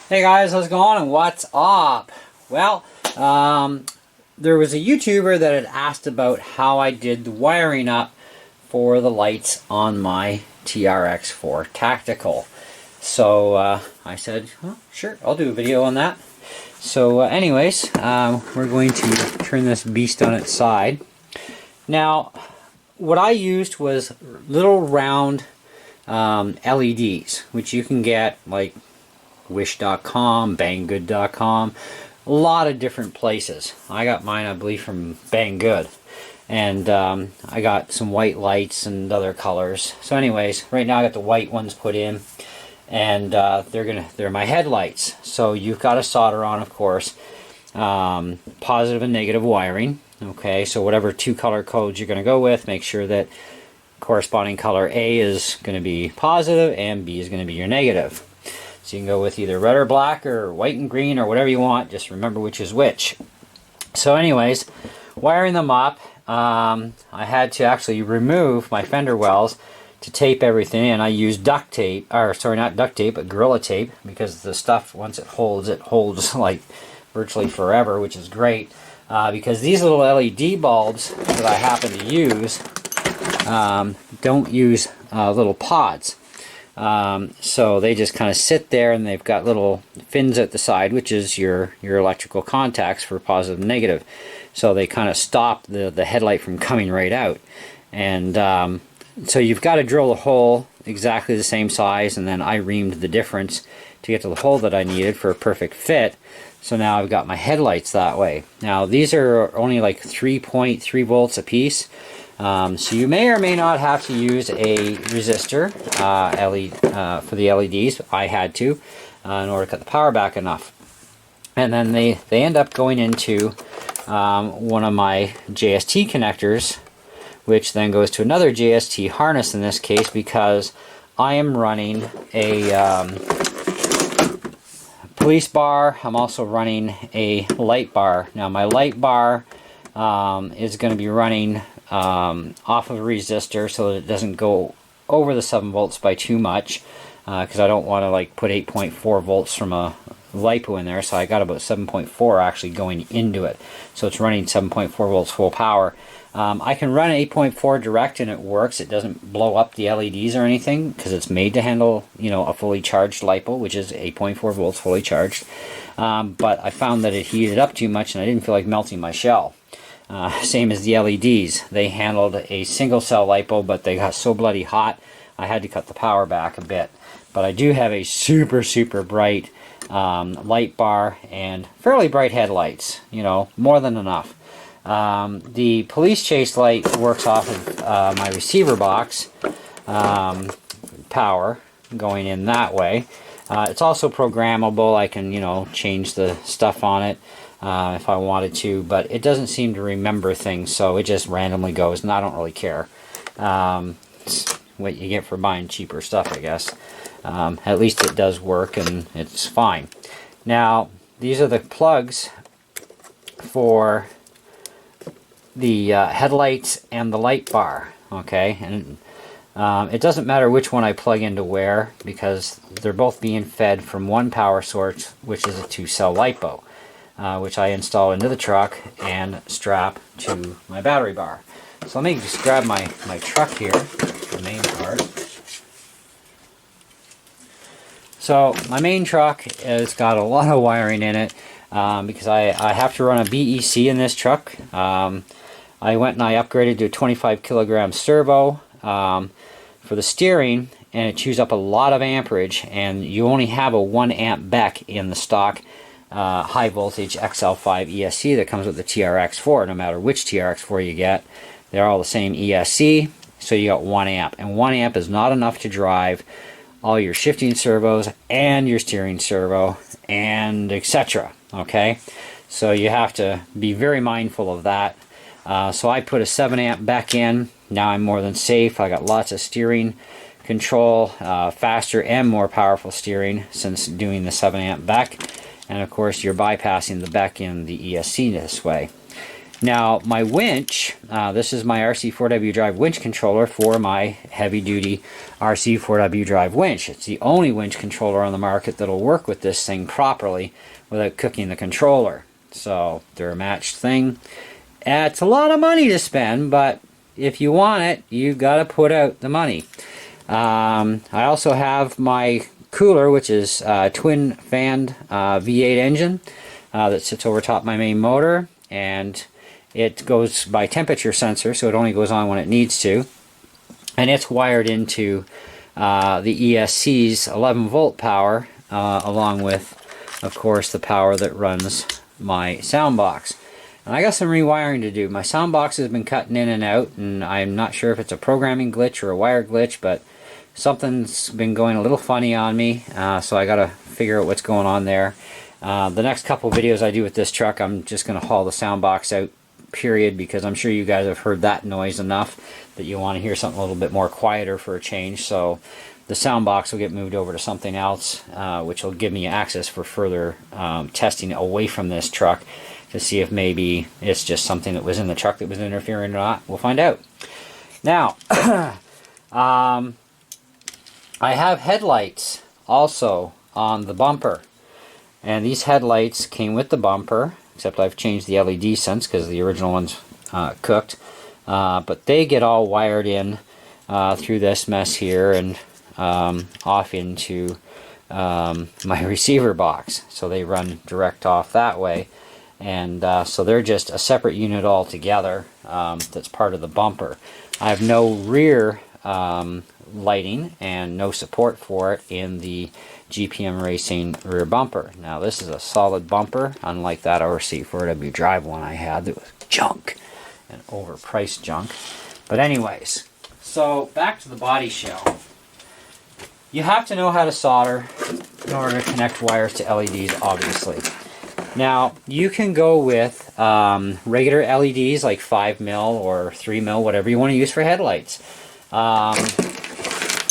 Hey guys, how's it going and what's up? Well, there was a YouTuber that had asked about how I did the wiring up for the lights on my TRX4 Tactical. So I said, well, sure, I'll do a video on that. So anyways, we're going to turn this beast on its side. Now, what I used was little round LEDs, which you can get like Wish.com, Banggood.com, a lot of different places. I got mine, I believe, from Banggood, and I got some white lights and other colors. So anyways, right now I got the white ones put in, and they're my headlights. So you've got to solder on, of course, positive and negative wiring. Okay, so whatever two color codes you're going to go with, make sure that corresponding color A is going to be positive and B is going to be your negative. So you can go with either red or black or white and green or whatever you want. Just remember which is which. So anyways, wiring them up, I had to actually remove my fender wells to tape everything in. I used duct tape, or sorry, not duct tape, but Gorilla Tape, because the stuff, once it holds like virtually forever, which is great. Because these little LED bulbs that I happen to use don't use little pods. So they just kind of sit there, and they've got little fins at the side, which is your electrical contacts for positive and negative. So they kind of stop the headlight from coming right out. And so you've got to drill a hole exactly the same size, and then I reamed the difference to get to the hole that I needed for a perfect fit. So now I've got my headlights that way. Now these are only like 3.3 volts a piece. So you may or may not have to use a resistor for the LEDs. I had to in order to cut the power back enough. And then they end up going into one of my JST connectors, which then goes to another JST harness in this case, because I am running a police bar. I'm also running a light bar. Now my light bar is going to be running off of a resistor so that it doesn't go over the 7 volts by too much, because I don't want to like put 8.4 volts from a LiPo in there. So I got about 7.4 actually going into it, so it's running 7.4 volts full power. I can run 8.4 direct and it works. It doesn't blow up the LEDs or anything, because it's made to handle, you know, a fully charged LiPo, which is 8.4 volts fully charged. But I found that it heated up too much and I didn't feel like melting my shell. Same as the LEDs. They handled a single cell LiPo, but they got so bloody hot I had to cut the power back a bit. But I do have a super bright light bar and fairly bright headlights, you know, more than enough. The police chase light works off of my receiver box power going in that way. It's also programmable. I can, you know, change the stuff on it if I wanted to, but it doesn't seem to remember things, so it just randomly goes, and I don't really care. It's what you get for buying cheaper stuff, I guess. At least it does work, and it's fine. Now, these are the plugs for the headlights and the light bar, okay? And it doesn't matter which one I plug into where, because they're both being fed from one power source, which is a 2-cell LiPo, which I install into the truck and strap to my battery bar. So let me just grab my truck here, the main part. So my main truck has got a lot of wiring in it, because I have to run a BEC in this truck. I went and I upgraded to a 25 kilogram servo for the steering, and it chews up a lot of amperage, and you only have a 1 amp BEC in the stock high voltage XL5 ESC that comes with the TRX4. No matter which TRX4 you get, they're all the same ESC, so you got 1 amp, and 1 amp is not enough to drive all your shifting servos and your steering servo and etc. Okay, so you have to be very mindful of that. So I put a 7 amp BEC in. Now I'm more than safe. I got lots of steering control, faster and more powerful steering since doing the 7 amp BEC. And of course you're bypassing the BEC in the ESC this way. Now my winch, this is my RC4W drive winch controller for my heavy duty RC4W drive winch. It's the only winch controller on the market that'll work with this thing properly without cooking the controller. So they're a matched thing. It's a lot of money to spend, but if you want it, you've got to put out the money. I also have my cooler, which is a twin fanned V8 engine that sits over top my main motor, and it goes by temperature sensor, so it only goes on when it needs to, and it's wired into the ESC's 11 volt power, along with, of course, the power that runs my sound box. And I got some rewiring to do. My sound box has been cutting in and out, and I'm not sure if it's a programming glitch or a wire glitch, but something's been going a little funny on me, so I gotta figure out what's going on there. The next couple videos I do with this truck, I'm just gonna haul the sound box out, period, because I'm sure you guys have heard that noise enough that you want to hear something a little bit more quieter for a change. So the sound box will get moved over to something else, which will give me access for further testing away from this truck to see if maybe it's just something that was in the truck that was interfering or not. We'll find out. Now, I have headlights also on the bumper, and these headlights came with the bumper, except I've changed the LED since because the original one's cooked. But they get all wired in through this mess here and off into my receiver box. So they run direct off that way. And so they're just a separate unit altogether that's part of the bumper. I have no rear lighting and no support for it in the GPM Racing rear bumper. Now this is a solid bumper, unlike that RC4W drive one I had that was junk and overpriced junk. But anyways, so back to the body shell. You have to know how to solder in order to connect wires to LEDs, obviously. Now you can go with regular LEDs like 5mm or 3mm, whatever you want to use for headlights.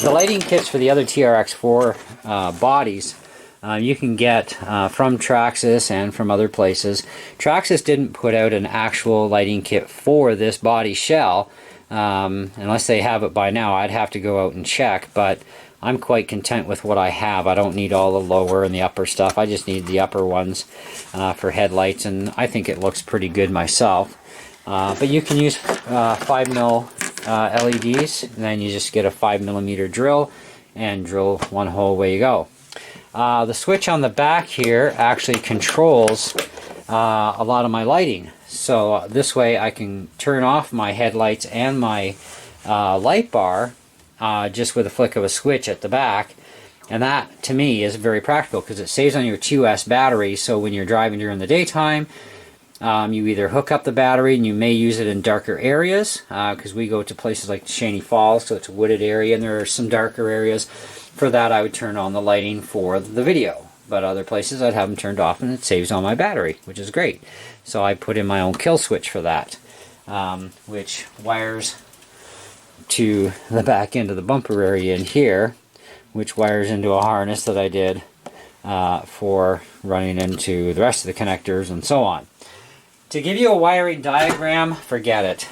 The lighting kits for the other TRX4 bodies you can get from Traxxas and from other places. Traxxas didn't put out an actual lighting kit for this body shell. Unless they have it by now, I'd have to go out and check, but I'm quite content with what I have. I don't need all the lower and the upper stuff. I just need the upper ones for headlights, and I think it looks pretty good myself. But you can use 5mm LEDs, and then you just get a 5mm drill and drill one hole, away you go. The switch on the back here actually controls a lot of my lighting. So this way I can turn off my headlights and my light bar just with a flick of a switch at the back. And that, to me, is very practical because it saves on your 2S battery. So when you're driving during the daytime, you either hook up the battery, and you may use it in darker areas because we go to places like Shaney Falls, so it's a wooded area, and there are some darker areas. For that, I would turn on the lighting for the video. But other places, I'd have them turned off, and it saves on my battery, which is great. So I put in my own kill switch for that, which wires to the back end of the bumper area in here, which wires into a harness that I did for running into the rest of the connectors and so on. To give you a wiring diagram, forget it.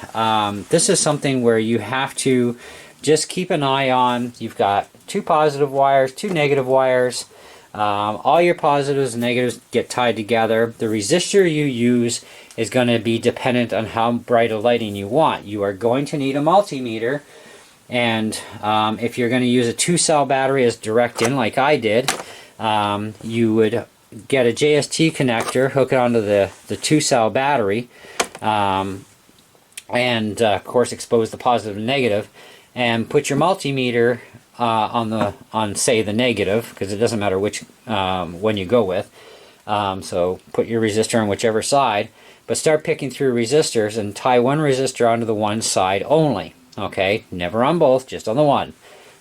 This is something where you have to just keep an eye on. You've got 2 positive wires, 2 negative wires. All your positives and negatives get tied together. The resistor you use is going to be dependent on how bright a lighting you want. You are going to need a multimeter, and if you're going to use a 2-cell battery as direct in like I did, you would get a JST connector, hook it onto the 2-cell battery, and of course expose the positive and negative, and put your multimeter on say the negative, because it doesn't matter which one you go with. So put your resistor on whichever side, but start picking through resistors and tie one resistor onto the one side only. Okay, never on both, just on the one.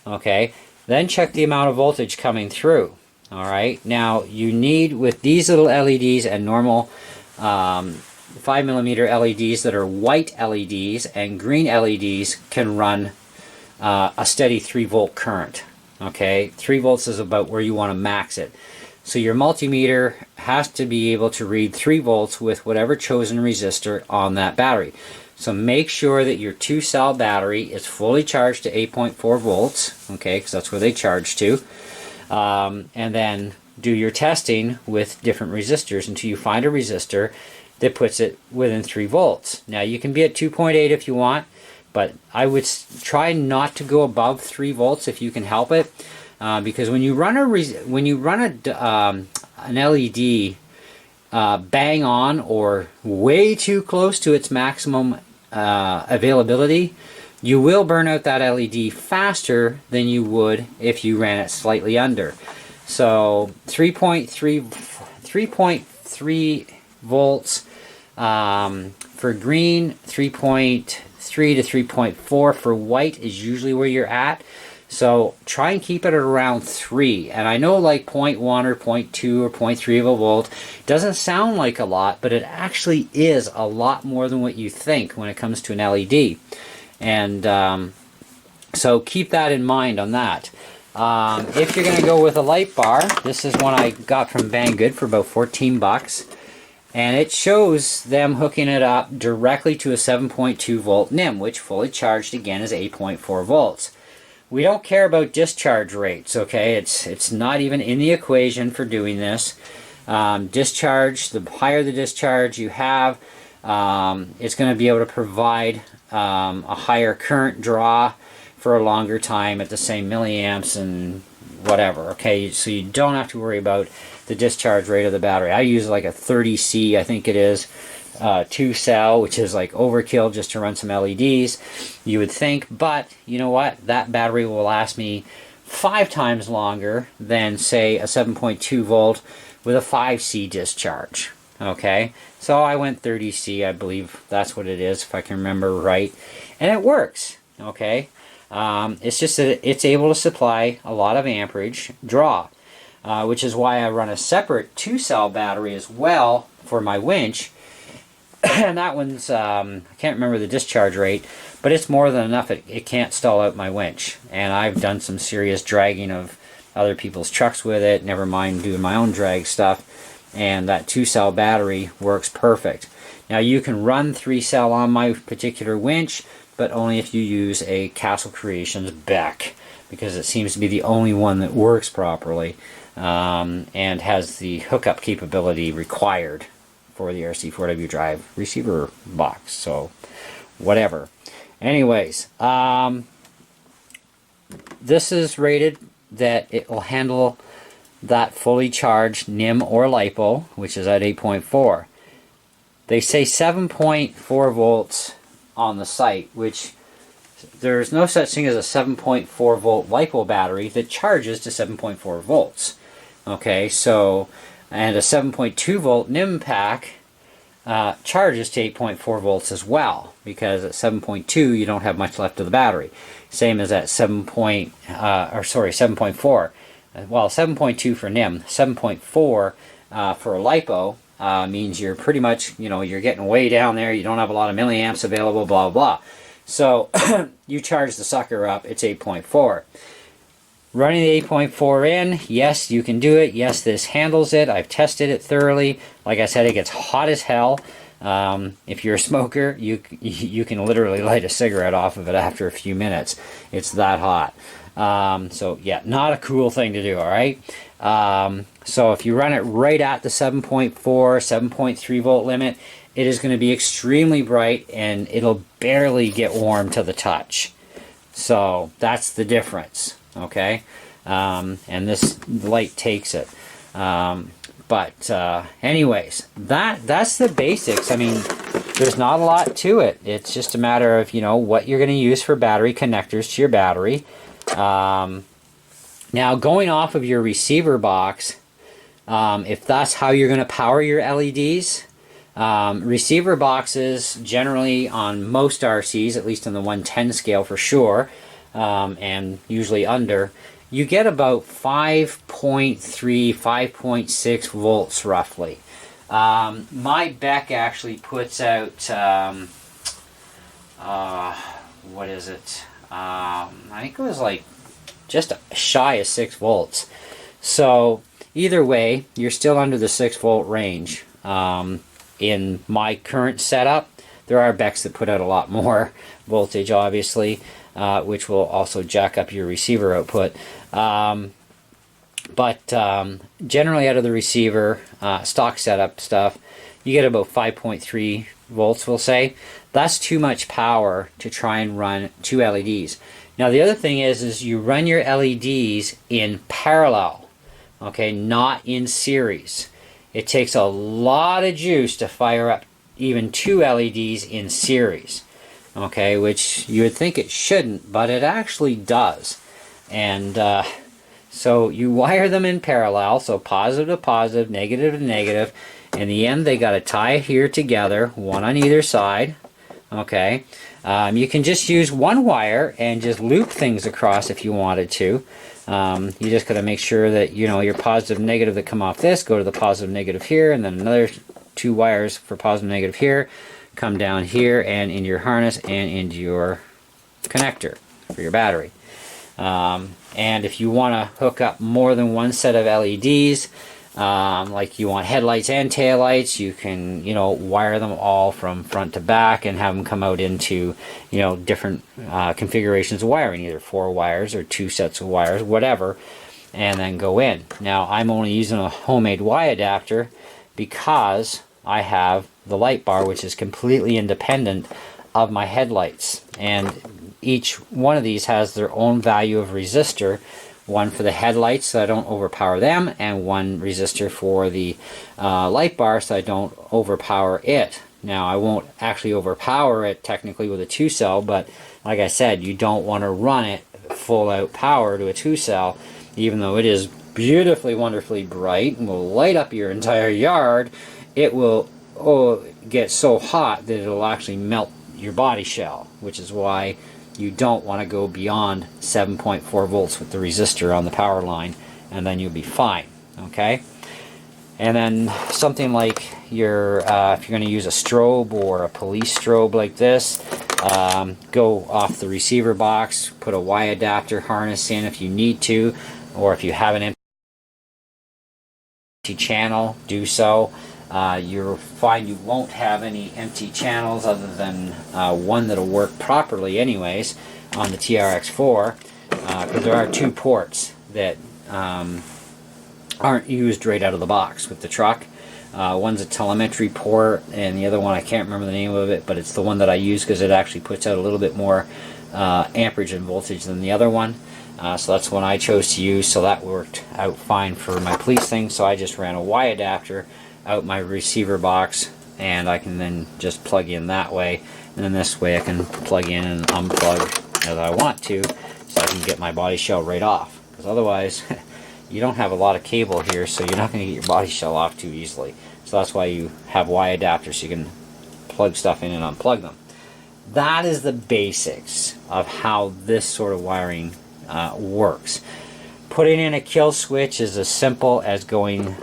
Okay, then check the amount of voltage coming through. Alright, now you need, with these little LEDs and normal 5mm LEDs that are white LEDs, and green LEDs can run a steady 3-volt current. Okay, 3 volts is about where you want to max it. So your multimeter has to be able to read 3 volts with whatever chosen resistor on that battery. So make sure that your 2-cell battery is fully charged to 8.4 volts, okay, because that's where they charge to. And then do your testing with different resistors until you find a resistor that puts it within 3 volts. Now you can be at 2.8 if you want, but I would try not to go above 3 volts if you can help it, because when you run an LED bang on or way too close to its maximum availability, you will burn out that LED faster than you would if you ran it slightly under. So 3.3 volts for green, 3.3 to 3.4 for white is usually where you're at. So try and keep it at around 3. And I know like 0.1 or 0.2 or 0.3 of a volt doesn't sound like a lot, but it actually is a lot more than what you think when it comes to an LED. And so keep that in mind on that. If you're going to go with a light bar, this is one I got from Banggood for about 14 bucks. And it shows them hooking it up directly to a 7.2 volt NIM, which fully charged again is 8.4 volts. We don't care about discharge rates, okay? It's not even in the equation for doing this. Discharge, the higher the discharge you have, it's going to be able to provide a higher current draw for a longer time at the same milliamps and whatever, okay? So you don't have to worry about the discharge rate of the battery. I use like a 30C, I think it is, 2-cell, which is like overkill just to run some LEDs, you would think, but you know what? That battery will last me 5 times longer than, say, a 7.2 volt with a 5C discharge, okay? So I went 30C, I believe that's what it is, if I can remember right, and it works, okay? It's just that it's able to supply a lot of amperage draw, which is why I run a separate 2-cell battery as well for my winch. And that one's, I can't remember the discharge rate, but it's more than enough. It can't stall out my winch. And I've done some serious dragging of other people's trucks with it, never mind doing my own drag stuff. And that 2-cell battery works perfect. Now you can run 3-cell on my particular winch, but only if you use a Castle Creations Beck, because it seems to be the only one that works properly and has the hookup capability required for the RC4W drive receiver box. So whatever. Anyways, this is rated that it will handle that fully charged NIM or LiPo, which is at 8.4. They say 7.4 volts on the site, which there's no such thing as a 7.4 volt LiPo battery that charges to 7.4 volts. Okay, so, and a 7.2 volt NIM pack charges to 8.4 volts as well, because at 7.2 you don't have much left of the battery. Same as at 7.4. Well, 7.2 for NIM, 7.4 for a LiPo means you're pretty much, you're getting way down there, you don't have a lot of milliamps available, blah, blah, blah. So you charge the sucker up, it's 8.4. Running the 8.4 in, yes, you can do it. Yes, this handles it. I've tested it thoroughly. Like I said, it gets hot as hell. If you're a smoker, you can literally light a cigarette off of it after a few minutes. It's that hot. So yeah, not a cool thing to do, all right? So if you run it right at the 7.4, 7.3 volt limit, it is going to be extremely bright and it'll barely get warm to the touch. So that's the difference, okay? And this light takes it. Anyways, that's the basics. I mean, there's not a lot to it. It's just a matter of, what you're going to use for battery connectors to your battery. Now, going off of your receiver box, if that's how you're going to power your LEDs, receiver boxes generally on most RCs, at least on the 110 scale for sure, and usually under, you get about 5.3, 5.6 volts roughly. My Beck actually puts out, what is it? I think it was like just shy of 6 volts. So either way, you're still under the 6-volt range. In my current setup, there are BECs that put out a lot more voltage, obviously, which will also jack up your receiver output. But generally out of the receiver, stock setup stuff, you get about 5.3 volts, we'll say. That's too much power to try and run 2 LEDs. Now the other thing is you run your LEDs in parallel, okay, not in series. It takes a lot of juice to fire up even 2 LEDs in series, okay, which you would think it shouldn't, but it actually does. And so you wire them in parallel, so positive to positive, negative to negative. In the end, they got to tie here together, one on either side, okay. You can just use one wire and just loop things across if you wanted to. You just got to make sure that, you know, your positive and negative that come off this go to the positive negative here, and then another 2 wires for positive negative here come down here and in your harness and into your connector for your battery. And if you want to hook up more than one set of LEDs, like you want headlights and taillights, you can, you know, wire them all from front to back and have them come out into, you know, different configurations of wiring, either 4 wires or 2 sets of wires, whatever, and then go in. Now I'm only using a homemade Y adapter because I have the light bar, which is completely independent of my headlights, and each one of these has their own value of resistor. One for the headlights so I don't overpower them, and one resistor for the light bar so I don't overpower it. Now I won't actually overpower it technically with a 2-cell, but like I said, you don't want to run it full out power to a 2-cell, even though it is beautifully, wonderfully bright and will light up your entire yard. It will get so hot that it'll actually melt your body shell, which is why you don't want to go beyond 7.4 volts with the resistor on the power line, and then you'll be fine, okay? And then something like your, if you're going to use a strobe or a police strobe like this, go off the receiver box, put a Y adapter harness in if you need to, or if you have an empty channel, do so. You'll find you won't have any empty channels other than one that'll work properly anyways on the TRX4, because there are 2 ports that aren't used right out of the box with the truck. One's a telemetry port, and the other one, I can't remember the name of it, but it's the one that I use because it actually puts out a little bit more amperage and voltage than the other one. So that's one I chose to use, so that worked out fine for my police thing. So I just ran a Y adapter out my receiver box, and I can then just plug in that way, and then this way I can plug in and unplug as I want to, so I can get my body shell right off, because otherwise you don't have a lot of cable here, so you're not going to get your body shell off too easily. So that's why you have Y adapters, so you can plug stuff in and unplug them. That is the basics of how this sort of wiring works. Putting in a kill switch is as simple as going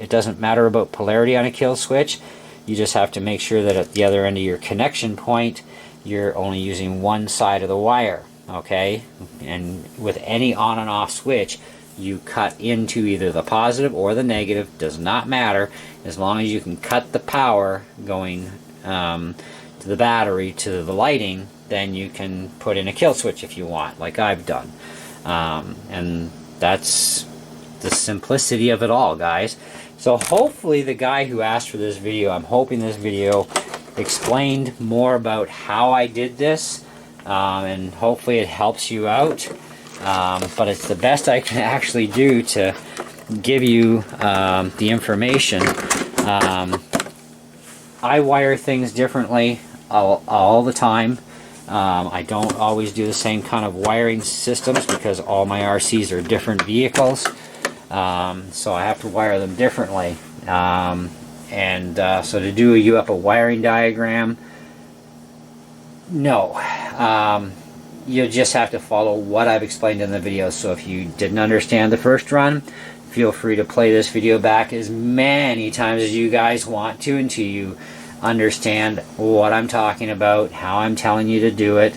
it doesn't matter about polarity on a kill switch. You just have to make sure that at the other end of your connection point you're only using one side of the wire, okay? And with any on and off switch, you cut into either the positive or the negative, does not matter, as long as you can cut the power going to the battery to the lighting, then you can put in a kill switch if you want, like I've done. And that's the simplicity of it all, guys. So hopefully the guy who asked for this video, I'm hoping this video explained more about how I did this, and hopefully it helps you out. But it's the best I can actually do to give you the information. I wire things differently all the time. I don't always do the same kind of wiring systems because all my RCs are different vehicles. So I have to wire them differently. So to do you up a wiring diagram, no. You just have to follow what I've explained in the video. So if you didn't understand the first run, feel free to play this video back as many times as you guys want to until you understand what I'm talking about, how I'm telling you to do it,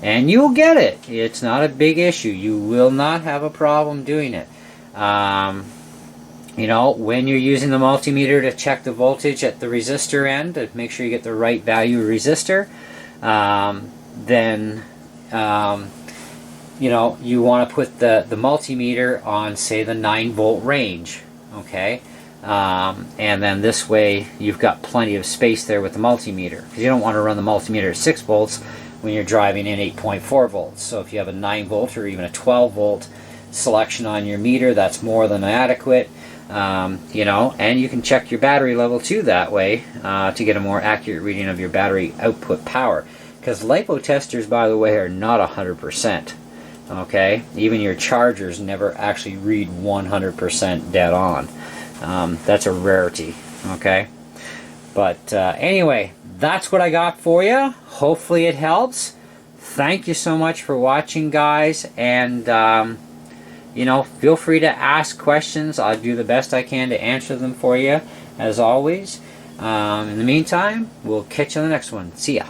and you'll get it. It's not a big issue. You will not have a problem doing it. You know, when you're using the multimeter to check the voltage at the resistor end, to make sure you get the right value resistor, then you know, you want to put the multimeter on, say, the 9-volt range, okay? And then this way you've got plenty of space there with the multimeter, because you don't want to run the multimeter at 6 volts when you're driving in 8.4 volts. So if you have a 9 volt or even a 12 volt selection on your meter, that's more than adequate. You know, and you can check your battery level too that way to get a more accurate reading of your battery output power, because LiPo testers, by the way, are not 100%. Okay, even your chargers never actually read 100% dead on. That's a rarity. Okay, but anyway, that's what I got for you. Hopefully it helps. Thank you so much for watching, guys, and you know, feel free to ask questions. I'll do the best I can to answer them for you, as always. In the meantime, we'll catch you on the next one. See ya.